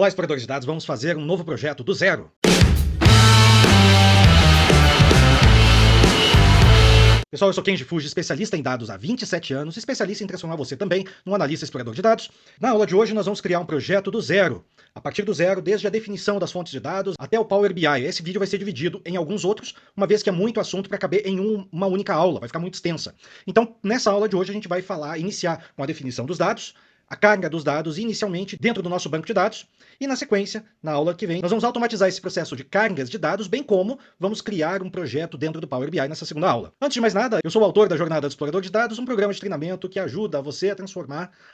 Olá, exploradores de dados, vamos fazer um novo projeto do zero. Pessoal, eu sou Kenji Fuji, especialista em dados há 27 anos, especialista em transformar você também num analista explorador de dados. Na aula de hoje nós vamos criar um projeto do zero. A partir do zero, desde a definição das fontes de dados até o Power BI. Esse vídeo vai ser dividido em alguns outros, uma vez que é muito assunto para caber em uma única aula, vai ficar muito extensa. Então, nessa aula de hoje a gente vai iniciar com a definição dos dados, a carga dos dados inicialmente dentro do nosso banco de dados, e na sequência, na aula que vem, nós vamos automatizar esse processo de cargas de dados, bem como vamos criar um projeto dentro do Power BI nessa segunda aula. Antes de mais nada, eu sou o autor da Jornada do Explorador de Dados, um programa de treinamento que ajuda você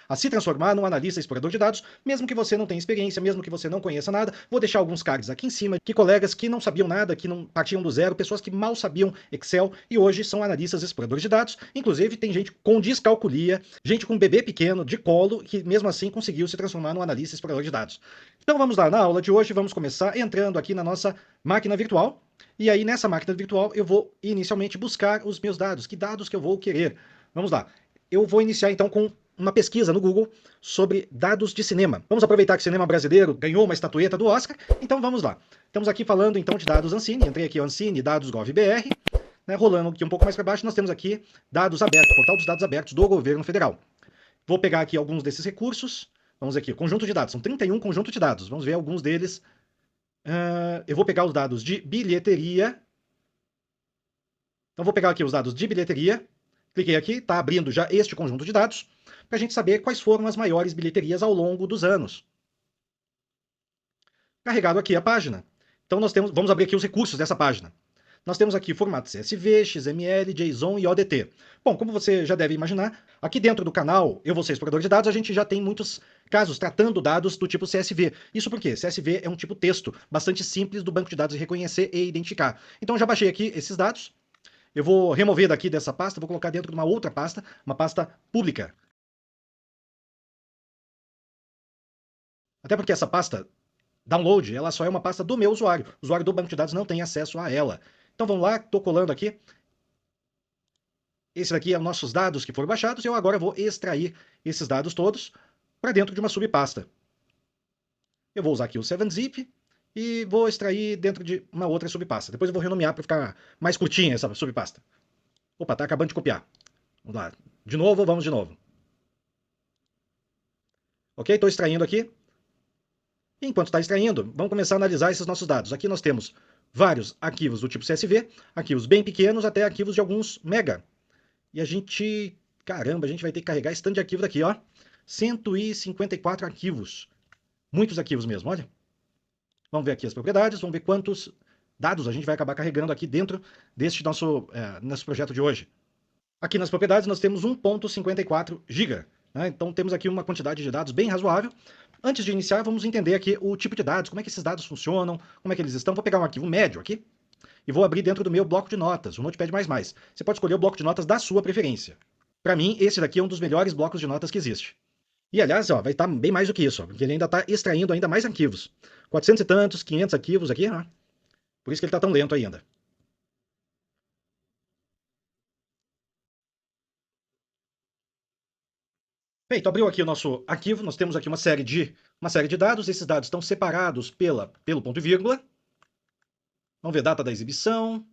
a se transformar num analista explorador de dados, mesmo que você não tenha experiência, mesmo que você não conheça nada. Vou deixar alguns cards aqui em cima de colegas que não sabiam nada, que não partiam do zero, pessoas que mal sabiam Excel e hoje são analistas exploradores de dados. Inclusive, tem gente com descalculia, gente com bebê pequeno de colo, que mesmo assim conseguiu se transformar num analista explorador de dados. Então vamos lá, na aula de hoje vamos começar entrando aqui na nossa máquina virtual, e aí nessa máquina virtual eu vou inicialmente buscar os meus dados, que dados que eu vou querer. Vamos lá, eu vou iniciar então com uma pesquisa no Google sobre dados de cinema. Vamos aproveitar que o cinema brasileiro ganhou uma estatueta do Oscar, então vamos lá. Estamos aqui falando então de dados Ancine, entrei aqui o Ancine, dados gov.br, né, rolando aqui um pouco mais para baixo, nós temos aqui dados abertos, portal dos dados abertos do governo federal. Vou pegar aqui alguns desses recursos. Vamos aqui, conjunto de dados. São 31 conjuntos de dados. Vamos ver alguns deles. Eu vou pegar os dados de bilheteria. Então, vou pegar aqui os dados de bilheteria. Cliquei aqui, está abrindo já este conjunto de dados, para a gente saber quais foram as maiores bilheterias ao longo dos anos. Carregado aqui a página. Então, vamos abrir aqui os recursos dessa página. Nós temos aqui formato CSV, XML, JSON e ODT. Bom, como você já deve imaginar, aqui dentro do canal Eu Vou Ser Explorador de Dados, a gente já tem muitos casos tratando dados do tipo CSV. Isso porque CSV é um tipo texto bastante simples do banco de dados de reconhecer e identificar. Então eu já baixei aqui esses dados. Eu vou remover daqui dessa pasta, vou colocar dentro de uma outra pasta, uma pasta pública. Até porque essa pasta download, ela só é uma pasta do meu usuário. O usuário do banco de dados não tem acesso a ela. Então vamos lá, estou colando aqui. Esse daqui é os nossos dados que foram baixados. Eu agora vou extrair esses dados todos para dentro de uma subpasta. Eu vou usar aqui o 7-zip e vou extrair dentro de uma outra subpasta. Depois eu vou renomear para ficar mais curtinha essa subpasta. Opa, está acabando de copiar. Vamos lá. De novo, vamos de novo. Ok, estou extraindo aqui. Enquanto está extraindo, vamos começar a analisar esses nossos dados. Aqui nós temos vários arquivos do tipo CSV, arquivos bem pequenos até arquivos de alguns mega. E a gente, caramba, a gente vai ter que carregar esse tanto de arquivo daqui, ó. 154 arquivos. Muitos arquivos mesmo, olha. Vamos ver aqui as propriedades, vamos ver quantos dados a gente vai acabar carregando aqui dentro deste nosso projeto de hoje. Aqui nas propriedades nós temos 1.54 GB. Né? Então temos aqui uma quantidade de dados bem razoável. Antes de iniciar, vamos entender aqui o tipo de dados, como é que esses dados funcionam, como é que eles estão. Vou pegar um arquivo médio aqui e vou abrir dentro do meu bloco de notas, o Notepad++. Você pode escolher o bloco de notas da sua preferência. Para mim, esse daqui é um dos melhores blocos de notas que existe. E, aliás, ó, vai estar bem mais do que isso, ó, porque ele ainda está extraindo ainda mais arquivos. 400 e tantos, 500 arquivos aqui, ó. Por isso que ele está tão lento ainda. Bem, então abriu aqui o nosso arquivo, nós temos aqui uma série de dados, esses dados estão separados pelo ponto e vírgula. Vamos ver data da exibição.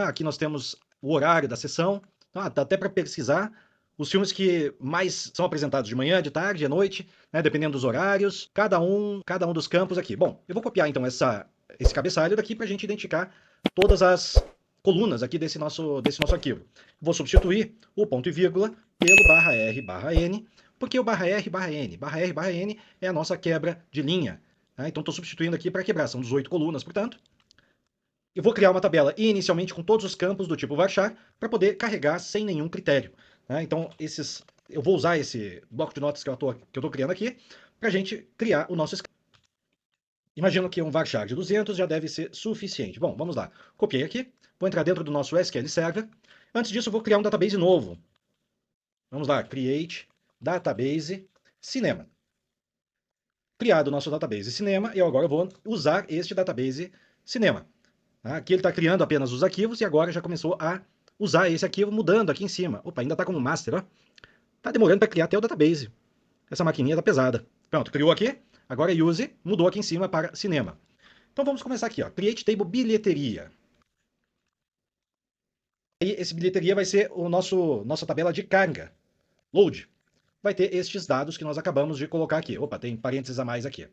Aqui nós temos o horário da sessão. Dá até para pesquisar os filmes que mais são apresentados de manhã, de tarde, de noite, né, dependendo dos horários, cada um dos campos aqui. Bom, eu vou copiar então esse cabeçalho daqui para a gente identificar todas as colunas aqui desse nosso arquivo. Vou substituir o ponto e vírgula pelo /r/n, porque o /r/n? /r/n é a nossa quebra de linha. Né? Então estou substituindo aqui para quebrar, são 18 colunas, portanto. Eu vou criar uma tabela inicialmente com todos os campos do tipo varchar para poder carregar sem nenhum critério. Né? Então, eu vou usar esse bloco de notas que eu estou criando aqui para a gente criar o nosso script. Imagino que um varchar de 200 já deve ser suficiente. Bom, vamos lá. Copiei aqui, vou entrar dentro do nosso SQL Server. Antes disso, eu vou criar um database novo. Vamos lá, create database cinema. Criado o nosso database cinema, eu agora vou usar este database cinema. Aqui ele está criando apenas os arquivos e agora já começou a usar esse arquivo, mudando aqui em cima. Opa, ainda está como master, ó. Tá demorando para criar até o database. Essa maquininha tá pesada. Pronto, criou aqui. Agora use mudou aqui em cima para cinema. Então vamos começar aqui, ó. Create table bilheteria. E esse bilheteria vai ser o nossa tabela de carga. Load. Vai ter estes dados que nós acabamos de colocar aqui. Opa, tem parênteses a mais aqui.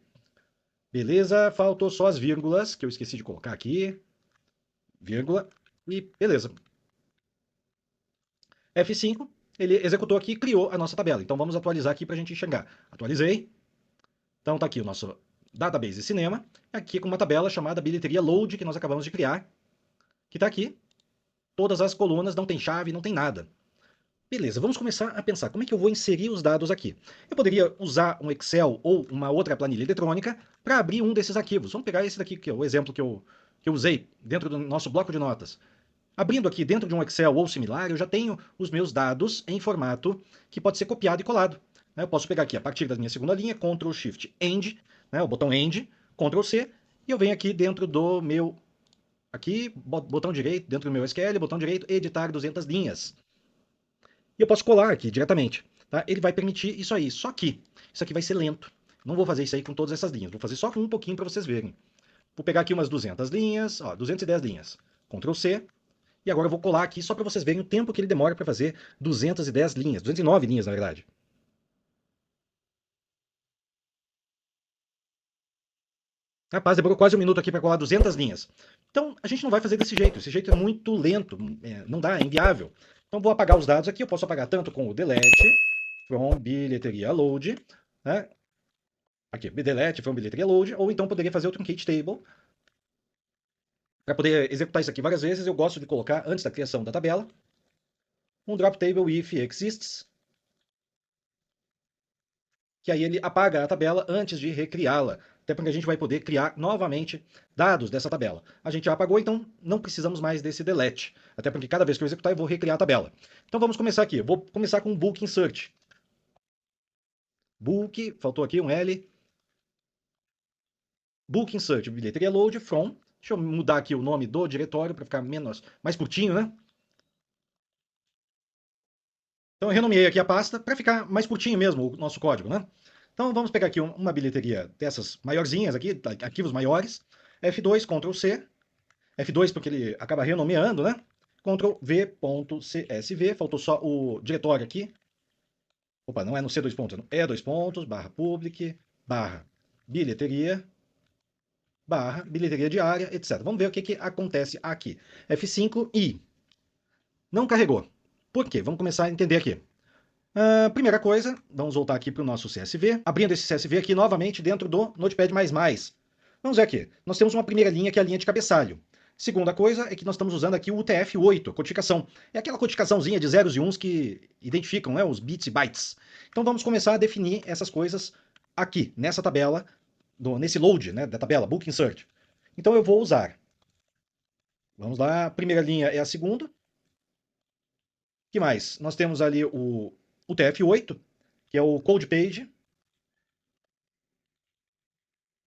Beleza, faltou só as vírgulas, que eu esqueci de colocar aqui. Vírgula. E beleza. F5, ele executou aqui e criou a nossa tabela. Então vamos atualizar aqui para a gente enxergar. Atualizei. Então está aqui o nosso database cinema, aqui com uma tabela chamada bilheteria load, que nós acabamos de criar, que está aqui. Todas as colunas, não tem chave, não tem nada. Beleza, vamos começar a pensar como é que eu vou inserir os dados aqui. Eu poderia usar um Excel ou uma outra planilha eletrônica para abrir um desses arquivos. Vamos pegar esse daqui, que é o exemplo que eu usei dentro do nosso bloco de notas. Abrindo aqui dentro de um Excel ou similar, eu já tenho os meus dados em formato que pode ser copiado e colado. Eu posso pegar aqui a partir da minha segunda linha, Ctrl Shift End, o botão End, Ctrl C, e eu venho aqui dentro do meu, aqui, botão direito, dentro do meu SQL, botão direito, editar 200 linhas. E eu posso colar aqui diretamente. Tá? Ele vai permitir isso aí, só que isso aqui vai ser lento. Não vou fazer isso aí com todas essas linhas, vou fazer só com um pouquinho para vocês verem. Vou pegar aqui umas 200 linhas, ó, 210 linhas. Ctrl C, e agora eu vou colar aqui só para vocês verem o tempo que ele demora para fazer 210 linhas, 209 linhas na verdade. Rapaz, demorou quase um minuto aqui para colar 200 linhas. Então, a gente não vai fazer desse jeito. Esse jeito é muito lento, não dá, é inviável. Então, vou apagar os dados aqui. Eu posso apagar tanto com o delete, from bilheteria load, né? Aqui, delete from bilheteria load, ou então poderia fazer o truncate table. Para poder executar isso aqui várias vezes, eu gosto de colocar, antes da criação da tabela, um drop table if exists, que aí ele apaga a tabela antes de recriá-la. Até porque a gente vai poder criar novamente dados dessa tabela. A gente já apagou, então não precisamos mais desse delete. Até porque cada vez que eu executar, eu vou recriar a tabela. Então vamos começar aqui. Eu vou começar com um bulk insert. Bulk, faltou aqui um L. Bulk insert, bilheteria load from. Deixa eu mudar aqui o nome do diretório para ficar mais curtinho, né? Então eu renomeei aqui a pasta para ficar mais curtinho mesmo o nosso código, né? Então vamos pegar aqui uma bilheteria dessas maiorzinhas aqui, arquivos maiores. F2, Ctrl C. F2 porque ele acaba renomeando, né? Ctrl V.csv, faltou só o diretório aqui. Opa, não é no C dois pontos, é dois pontos, barra public, barra bilheteria, barra bilheteria diária, etc. Vamos ver o que, que acontece aqui. F5 e não carregou. Por quê? Vamos começar a entender aqui. Primeira coisa, vamos voltar aqui para o nosso CSV. Abrindo esse CSV aqui novamente dentro do Notepad++. Vamos ver aqui. Nós temos uma primeira linha que é a linha de cabeçalho. Segunda coisa é que nós estamos usando aqui o UTF-8, codificação. É aquela codificaçãozinha de zeros e uns que identificam, né, os bits e bytes. Então vamos começar a definir essas coisas aqui, nessa tabela, nesse load, né, da tabela, bulk insert. Então eu vou usar. Vamos lá, a primeira linha é a segunda. O que mais? Nós temos ali o UTF-8, que é o code page.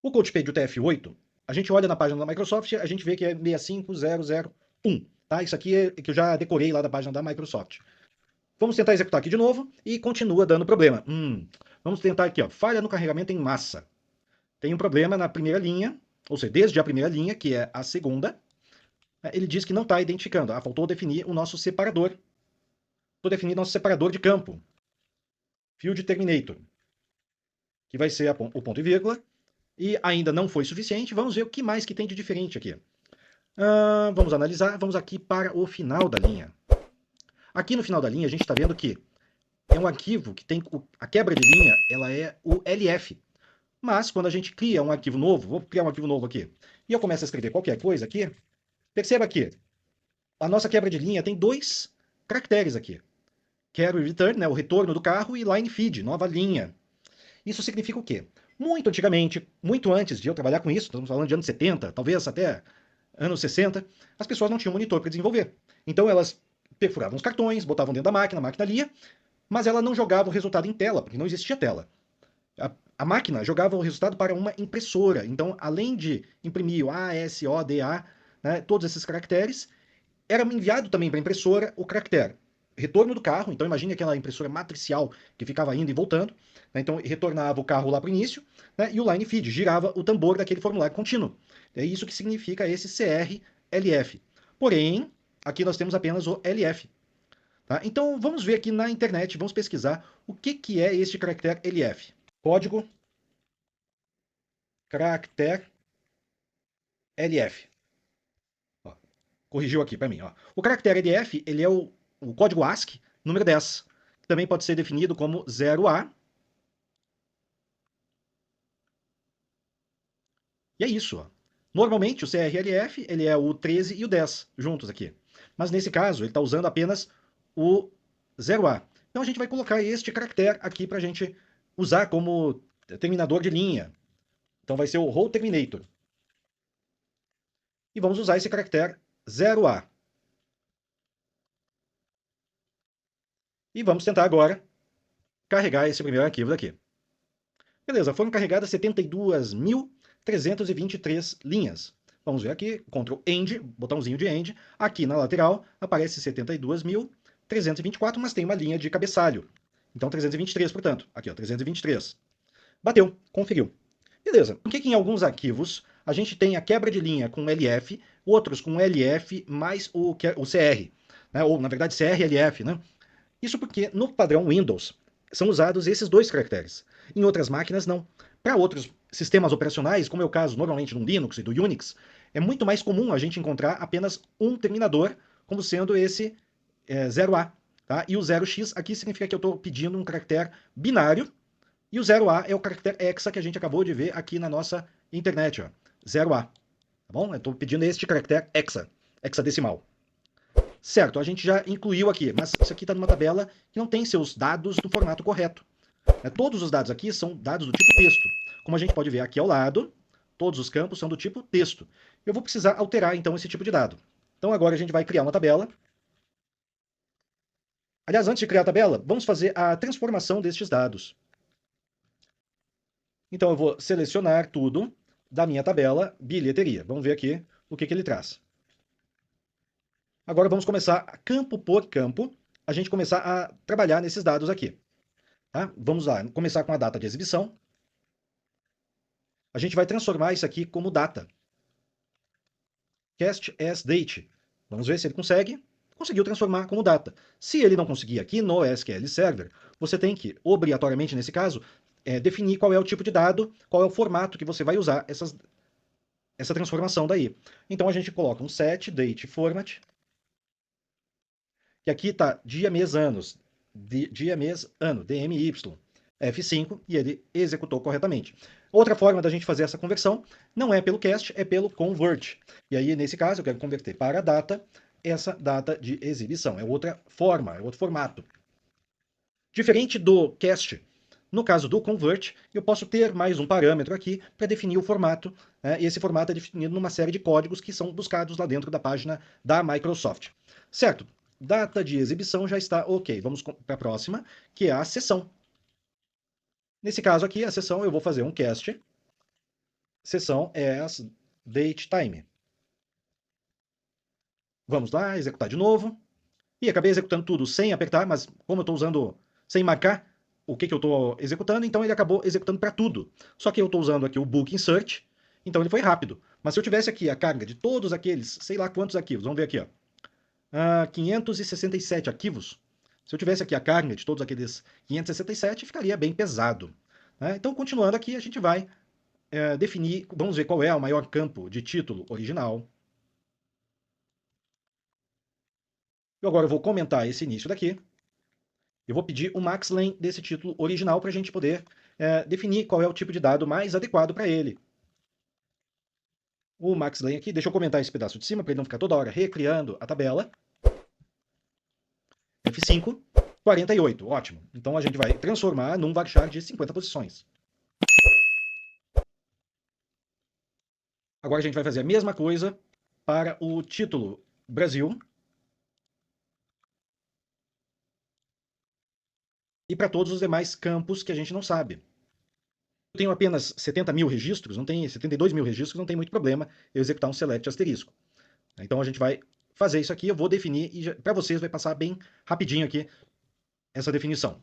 O code page UTF-8, a gente olha na página da Microsoft, a gente vê que é 65001. Tá? Isso aqui é que eu já decorei lá da página da Microsoft. Vamos tentar executar aqui de novo e continua dando problema. Vamos tentar aqui, ó, falha no carregamento em massa. Tem um problema na primeira linha, ou seja, desde a primeira linha, que é a segunda, ele diz que não está identificando. Faltou definir o nosso separador. Estou definindo nosso separador de campo. Field Terminator, que vai ser o ponto e vírgula. E ainda não foi suficiente. Vamos ver o que mais que tem de diferente aqui. Vamos analisar. Vamos aqui para o final da linha. Aqui no final da linha, a gente está vendo que é um arquivo que tem a quebra de linha, ela é o LF. Mas quando a gente cria um arquivo novo, vou criar um arquivo novo aqui, e eu começo a escrever qualquer coisa aqui, perceba que a nossa quebra de linha tem dois caracteres aqui. Carry return, né, o retorno do carro, e line feed, nova linha. Isso significa o quê? Muito antigamente, muito antes de eu trabalhar com isso, estamos falando de anos 70, talvez até anos 60, as pessoas não tinham monitor para desenvolver. Então elas perfuravam os cartões, botavam dentro da máquina, a máquina lia, mas ela não jogava o resultado em tela, porque não existia tela. A máquina jogava o resultado para uma impressora. Então, além de imprimir o A, S, O, D, A, né, todos esses caracteres, era enviado também para a impressora o caractere retorno do carro. Então, imagine aquela impressora matricial que ficava indo e voltando. né? Então retornava o carro lá para o início, né? E o line feed girava o tambor daquele formulário contínuo. É isso que significa esse CRLF. Porém, aqui nós temos apenas o LF. Tá? Então vamos ver aqui na internet, vamos pesquisar o que é este caractere LF. Código caractere LF. Ó, corrigiu aqui para mim. Ó. O caractere LF ele é o código ASCII número 10, que também pode ser definido como 0A. E é isso. Ó. Normalmente o CRLF ele é o 13 e o 10 juntos aqui. Mas nesse caso ele está usando apenas o 0A. Então a gente vai colocar este caractere aqui para a gente usar como terminador de linha. Então vai ser o row terminator. E vamos usar esse caractere 0A. E vamos tentar agora carregar esse primeiro arquivo daqui. Beleza, foram carregadas 72.323 linhas. Vamos ver aqui, Ctrl End, botãozinho de End. Aqui na lateral aparece 72.324, mas tem uma linha de cabeçalho. Então 323, portanto. Aqui, ó, 323. Bateu, conferiu. Beleza, por que em alguns arquivos a gente tem a quebra de linha com LF, outros com LF mais o CR, né? Ou na verdade CRLF, né? Isso porque no padrão Windows são usados esses dois caracteres. Em outras máquinas, não. Para outros sistemas operacionais, como é o caso normalmente no Linux e do Unix, é muito mais comum a gente encontrar apenas um terminador, como sendo esse 0A. Tá? E o 0x aqui significa que eu estou pedindo um caractere binário, e o 0A é o caractere hexa que a gente acabou de ver aqui na nossa internet. Ó. 0A. Tá bom? Eu estou pedindo este caractere hexa, hexadecimal. Certo, a gente já incluiu aqui, mas isso aqui está numa tabela que não tem seus dados no formato correto. Todos os dados aqui são dados do tipo texto. Como a gente pode ver aqui ao lado, todos os campos são do tipo texto. Eu vou precisar alterar, então, esse tipo de dado. Então, agora a gente vai criar uma tabela. Aliás, antes de criar a tabela, vamos fazer a transformação destes dados. Então, eu vou selecionar tudo da minha tabela bilheteria. Vamos ver aqui o que ele traz. Agora vamos começar, campo por campo, a gente começar a trabalhar nesses dados aqui. Tá? Vamos lá, começar com a data de exibição. A gente vai transformar isso aqui como data. Cast as date. Vamos ver se ele consegue. Conseguiu transformar como data. Se ele não conseguir aqui no SQL Server, você tem que, obrigatoriamente nesse caso, definir qual é o tipo de dado, qual é o formato que você vai usar essa transformação daí. Então a gente coloca um set date format, que aqui está dia, mês, anos, dia, mês, ano, DMY, F5, e ele executou corretamente. Outra forma da gente fazer essa conversão não é pelo cast, é pelo convert. E aí, nesse caso, eu quero converter para a data essa data de exibição. É outra forma, é outro formato. Diferente do cast, no caso do convert, eu posso ter mais um parâmetro aqui para definir o formato, né? E esse formato é definido numa série de códigos que são buscados lá dentro da página da Microsoft. Certo, data de exibição já está ok. Vamos para a próxima, que é a sessão. Nesse caso aqui, a sessão eu vou fazer um cast, sessão as date time. Vamos lá, executar de novo. E acabei executando tudo sem apertar, mas como eu estou usando sem marcar o que eu estou executando, então ele acabou executando para tudo. Só que eu estou usando aqui o book insert, então ele foi rápido. Mas se eu tivesse aqui a carga de todos aqueles, sei lá quantos arquivos, vamos ver aqui, ó, 567 arquivos. Se eu tivesse aqui a carga de todos aqueles 567, ficaria bem pesado. Né? Então, continuando aqui, a gente vai definir, vamos ver qual é o maior campo de título original. Eu agora vou comentar esse início daqui. Eu vou pedir o maxlen desse título original para a gente poder definir qual é o tipo de dado mais adequado para ele. O maxlen aqui, deixa eu comentar esse pedaço de cima para ele não ficar toda hora recriando a tabela. F5, 48, ótimo. Então a gente vai transformar num varchar de 50 posições. Agora a gente vai fazer a mesma coisa para o título Brasil e para todos os demais campos que a gente não sabe. Eu tenho apenas 70 mil registros, não tem 72 mil registros, não tem muito problema eu executar um select asterisco. Então a gente vai fazer isso aqui, eu vou definir e para vocês vai passar bem rapidinho aqui essa definição.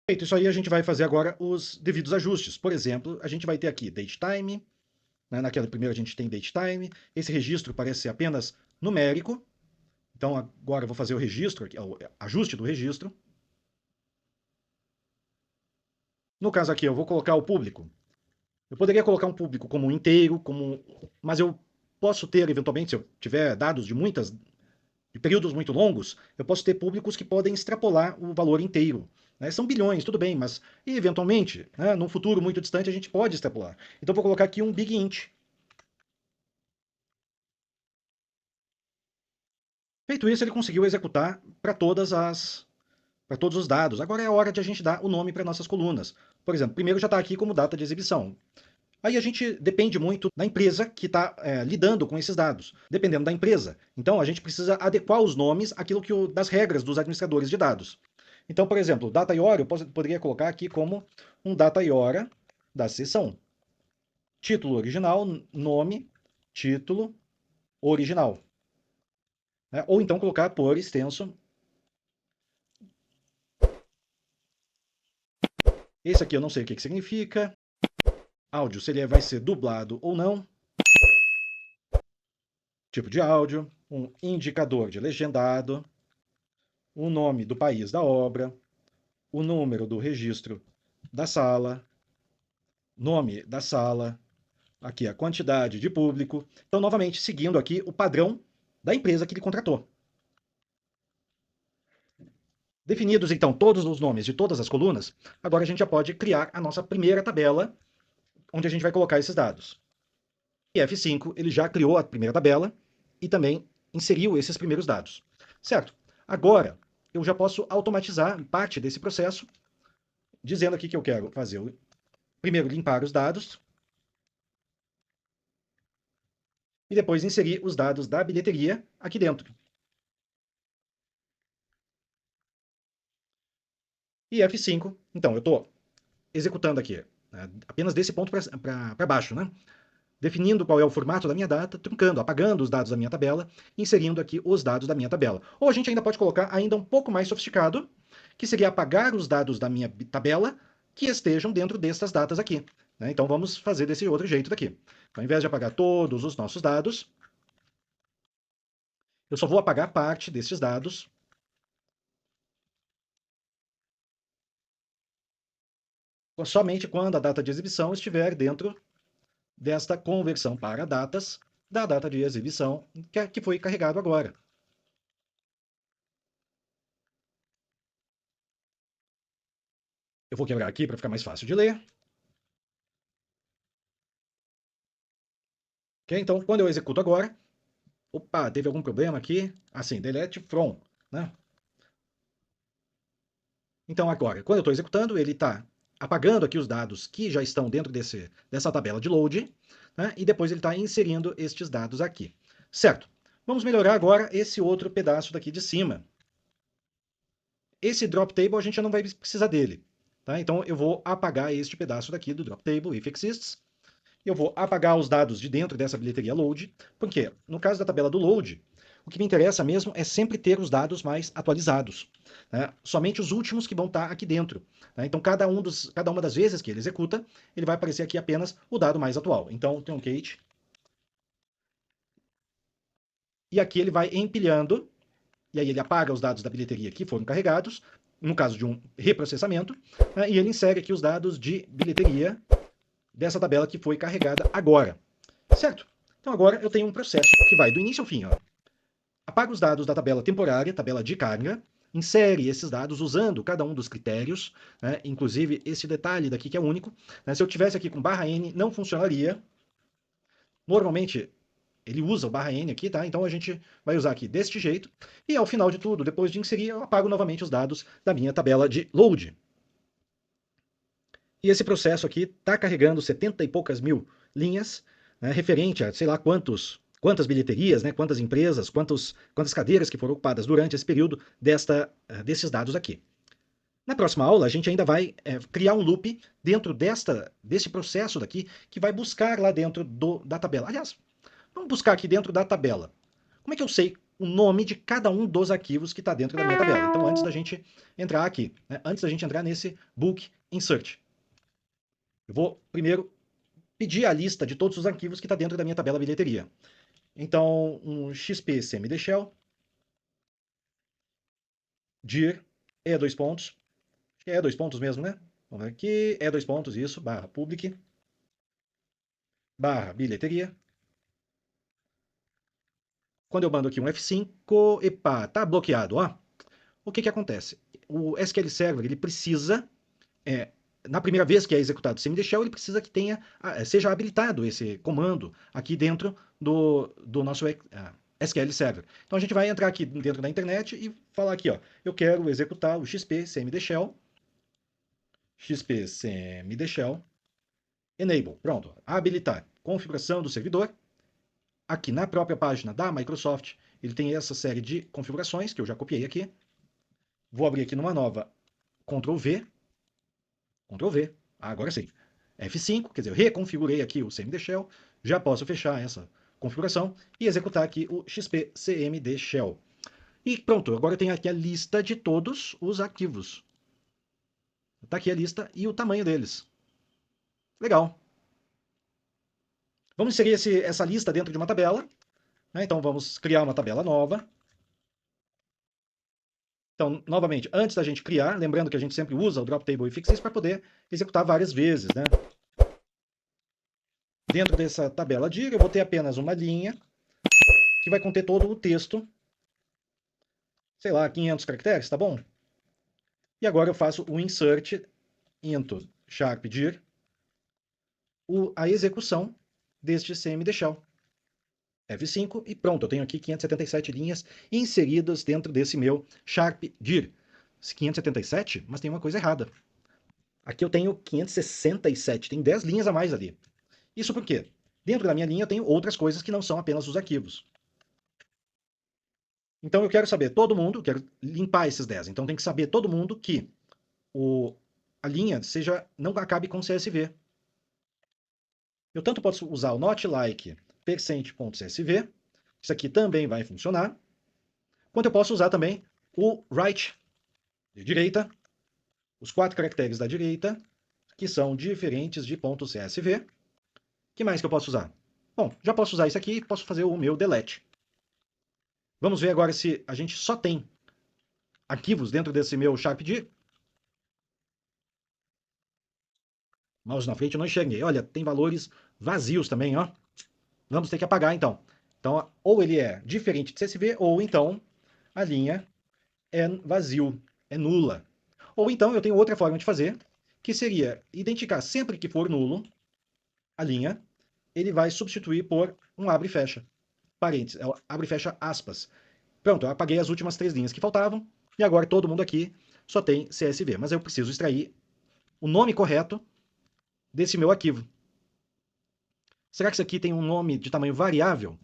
Feito isso aí, a gente vai fazer agora os devidos ajustes. Por exemplo, a gente vai ter aqui datetime, né? Naquela primeira a gente tem datetime. Esse registro parece ser apenas numérico. Então agora eu vou fazer o registro, o ajuste do registro. No caso aqui, eu vou colocar o público. Eu poderia colocar um público como um inteiro, mas eu posso ter, eventualmente, se eu tiver dados de períodos muito longos, eu posso ter públicos que podem extrapolar o valor inteiro. Né? São bilhões, tudo bem, mas eventualmente, né, num futuro muito distante, a gente pode extrapolar. Então, eu vou colocar aqui um big int. Feito isso, ele conseguiu executar para todos os dados. Agora é a hora de a gente dar o nome para nossas colunas. Por exemplo, primeiro já está aqui como data de exibição. Aí a gente depende muito da empresa que está lidando com esses dados, dependendo da empresa. Então a gente precisa adequar os nomes àquilo das regras dos administradores de dados. Então, por exemplo, data e hora eu poderia colocar aqui como um data e hora da sessão. Título original, nome, título original. Né? Ou então colocar por extenso. Esse aqui eu não sei o que significa. Áudio, se ele vai ser dublado ou não. Tipo de áudio. Um indicador de legendado. O nome do país da obra. O número do registro da sala. Nome da sala. Aqui a quantidade de público. Então, novamente, seguindo aqui o padrão da empresa que ele contratou. Definidos, então, todos os nomes de todas as colunas, agora a gente já pode criar a nossa primeira tabela, onde a gente vai colocar esses dados. E F5, ele já criou a primeira tabela e também inseriu esses primeiros dados. Certo? Agora, eu já posso automatizar parte desse processo, dizendo aqui que eu quero fazer primeiro limpar os dados, e depois inserir os dados da bilheteria aqui dentro. E F5, então, eu estou executando aqui, né, apenas desse ponto para baixo, né? Definindo qual é o formato da minha data, truncando, apagando os dados da minha tabela, inserindo aqui os dados da minha tabela. Ou a gente ainda pode colocar ainda um pouco mais sofisticado, que seria apagar os dados da minha tabela que estejam dentro destas datas aqui. Né? Então vamos fazer desse outro jeito daqui. Então, ao invés de apagar todos os nossos dados, eu só vou apagar parte destes dados. Somente quando a data de exibição estiver dentro desta conversão para datas da data de exibição que foi carregado agora. Eu vou quebrar aqui para ficar mais fácil de ler. Okay? Então, quando eu executo agora, opa, teve algum problema aqui? Assim, delete from. Né? Então, agora, quando eu estou executando, ele está apagando aqui os dados que já estão dentro dessa tabela de load, né? E depois ele está inserindo estes dados aqui. Certo. Vamos melhorar agora esse outro pedaço daqui de cima. Esse drop table a gente já não vai precisar dele. Tá? Então eu vou apagar este pedaço daqui do drop table, if exists. Eu vou apagar os dados de dentro dessa bilheteria load, porque no caso da tabela do load, o que me interessa mesmo é sempre ter os dados mais atualizados. Né? Somente os últimos que vão estar aqui dentro. Né? Então cada uma das vezes que ele executa, ele vai aparecer aqui apenas o dado mais atual. Então truncate. E aqui ele vai empilhando, e aí ele apaga os dados da bilheteria que foram carregados, no caso de um reprocessamento, né? E ele insere aqui os dados de bilheteria dessa tabela que foi carregada agora. Certo? Então agora eu tenho um processo que vai do início ao fim. Ó. Apaga os dados da tabela temporária, tabela de carga, insere esses dados usando cada um dos critérios, né? Inclusive esse detalhe daqui que é único. Né? Se eu tivesse aqui com /n, não funcionaria. Normalmente ele usa o /n aqui, tá? Então a gente vai usar aqui deste jeito. E ao final de tudo, depois de inserir, eu apago novamente os dados da minha tabela de load. E esse processo aqui está carregando 70 e poucas mil linhas, né, referente a sei lá quantas bilheterias, né, quantas empresas, quantas cadeiras que foram ocupadas durante esse período desses dados aqui. Na próxima aula, a gente ainda vai criar um loop dentro desse processo daqui, que vai buscar lá dentro da tabela. Aliás, vamos buscar aqui dentro da tabela. Como é que eu sei o nome de cada um dos arquivos que está dentro da minha tabela. Então, antes da gente entrar aqui, né, antes da gente entrar nesse book insert, eu vou primeiro pedir a lista de todos os arquivos que está dentro da minha tabela bilheteria. Então, um xp cmdshell, dir, e dois pontos, acho que é dois pontos mesmo, né? Vamos ver aqui, é dois pontos, isso, barra public, barra bilheteria. Quando eu mando aqui um F5, epa, tá bloqueado, ó. O que que acontece? O SQL Server, ele precisa, na primeira vez que é executado o CMD-Shell, ele precisa que seja habilitado esse comando aqui dentro do nosso SQL Server. Então a gente vai entrar aqui dentro da internet e falar aqui, ó, eu quero executar o XP CMD-Shell, XP CMD-Shell, enable, pronto, habilitar, configuração do servidor. Aqui na própria página da Microsoft, ele tem essa série de configurações que eu já copiei aqui. Vou abrir aqui numa nova, Ctrl V, Ctrl V, agora sim. F5, quer dizer, eu reconfigurei aqui o CMD Shell, já posso fechar essa configuração e executar aqui o XP CMD Shell. E pronto, agora eu tenho aqui a lista de todos os arquivos. Está aqui a lista e o tamanho deles. Legal. Vamos inserir essa lista dentro de uma tabela, né? Então vamos criar uma tabela nova. Então, novamente, antes da gente criar, lembrando que a gente sempre usa o drop table e fixes para poder executar várias vezes, né? Dentro dessa tabela dir, eu vou ter apenas uma linha que vai conter todo o texto, sei lá, 500 caracteres, tá bom? E agora eu faço o insert into sharp dir, a execução deste CMD Shell. F5 e pronto, eu tenho aqui 577 linhas inseridas dentro desse meu sharp dir. 577, mas tem uma coisa errada. Aqui eu tenho 567, tem 10 linhas a mais ali. Isso por quê? Dentro da minha linha eu tenho outras coisas que não são apenas os arquivos. Então eu quero saber todo mundo, quero limpar esses 10. Então tem que saber todo mundo que a linha não acabe com CSV. Eu tanto posso usar o notlike percent.csv, isso aqui também vai funcionar, quanto eu posso usar também o right de direita, os 4 caracteres da direita, que são diferentes de .csv. Que mais que eu posso usar? Bom, já posso usar isso aqui e posso fazer o meu delete. Vamos ver agora se a gente só tem arquivos dentro desse meu sharpdir. Mouse na frente eu não enxerguei. Olha, tem valores vazios também, ó. Vamos ter que apagar então. Então, ou ele é diferente de CSV, ou então a linha é vazio, é nula. Ou então eu tenho outra forma de fazer, que seria identificar sempre que for nulo a linha, ele vai substituir por um abre e fecha. Parênteses, abre e fecha aspas. Pronto, eu apaguei as últimas 3 linhas que faltavam, e agora todo mundo aqui só tem CSV. Mas eu preciso extrair o nome correto desse meu arquivo. Será que isso aqui tem um nome de tamanho variável?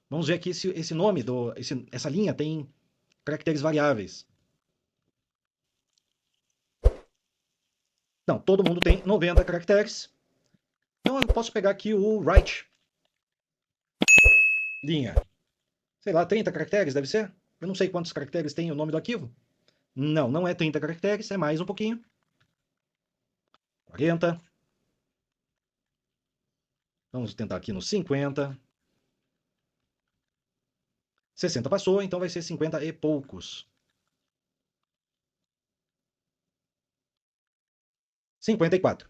Vamos ver aqui se esse nome, essa linha tem caracteres variáveis. Não, todo mundo tem 90 caracteres. Então eu posso pegar aqui o right. Linha. Sei lá, 30 caracteres, deve ser? Eu não sei quantos caracteres tem o nome do arquivo. Não, não é 30 caracteres, é mais um pouquinho. 40. Vamos tentar aqui no 50. 60 passou, então vai ser 50 e poucos. 54.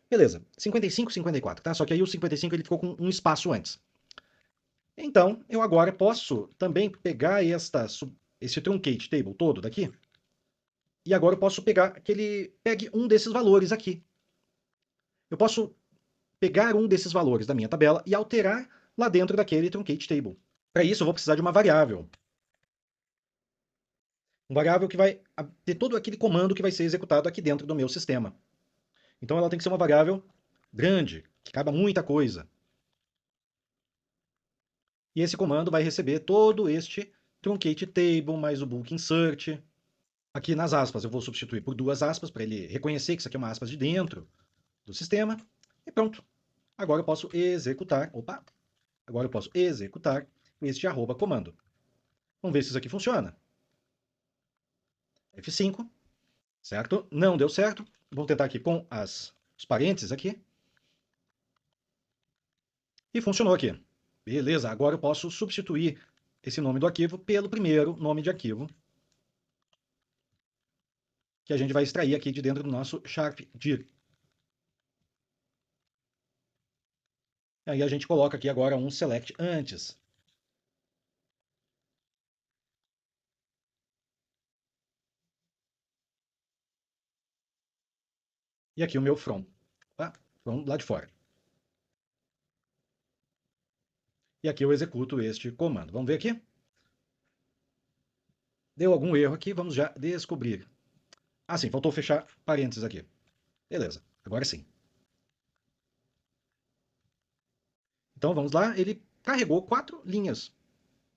Beleza, 55, 54, tá? Só que aí o 55 ele ficou com um espaço antes. Então, eu agora posso também pegar esse truncate table todo daqui, e agora eu posso pegar que ele pegue um desses valores aqui. Eu posso pegar um desses valores da minha tabela e alterar lá dentro daquele truncate table. Para isso, eu vou precisar de uma variável. Uma variável que vai ter todo aquele comando que vai ser executado aqui dentro do meu sistema. Então, ela tem que ser uma variável grande, que caiba muita coisa. E esse comando vai receber todo este truncate table mais o bulk insert. Aqui nas aspas eu vou substituir por 2 aspas para ele reconhecer que isso aqui é uma aspas de dentro do sistema. E pronto. Agora eu posso executar. Opa! Agora eu posso executar este arroba comando. Vamos ver se isso aqui funciona. F5, certo? Não deu certo. Vamos tentar aqui com os parênteses aqui. E funcionou aqui. Beleza, agora eu posso substituir esse nome do arquivo pelo primeiro nome de arquivo que a gente vai extrair aqui de dentro do nosso sharpdir. Aí a gente coloca aqui agora um select antes. E aqui o meu from. Tá? From lá de fora. E aqui eu executo este comando. Vamos ver aqui? Deu algum erro aqui, vamos já descobrir. Ah, sim, faltou fechar parênteses aqui. Beleza, agora sim. Então vamos lá, ele carregou 4 linhas.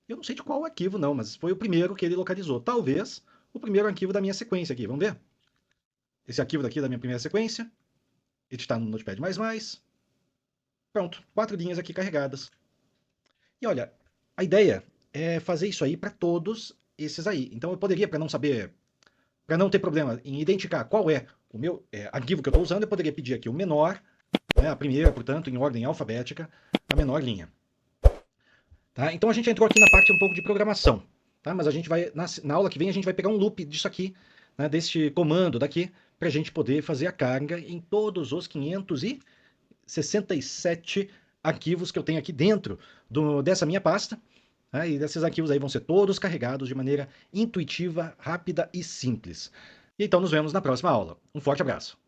Eu não sei de qual arquivo não, mas foi o primeiro que ele localizou. Talvez o primeiro arquivo da minha sequência aqui, vamos ver? Esse arquivo daqui é da minha primeira sequência, ele está no Notepad++. Pronto, 4 linhas aqui carregadas. E olha, a ideia é fazer isso aí para todos esses aí. Então eu poderia, para não saber, para não ter problema em identificar qual é o meu arquivo que eu estou usando, eu poderia pedir aqui o menor, né, a primeira, portanto, em ordem alfabética, a menor linha. Tá? Então a gente entrou aqui na parte um pouco de programação, tá? Mas a gente vai, na aula que vem, a gente vai pegar um loop disso aqui, né, deste comando daqui, para a gente poder fazer a carga em todos os 567 arquivos que eu tenho aqui dentro dessa minha pasta. Tá? E esses arquivos aí vão ser todos carregados de maneira intuitiva, rápida e simples. E então nos vemos na próxima aula. Um forte abraço.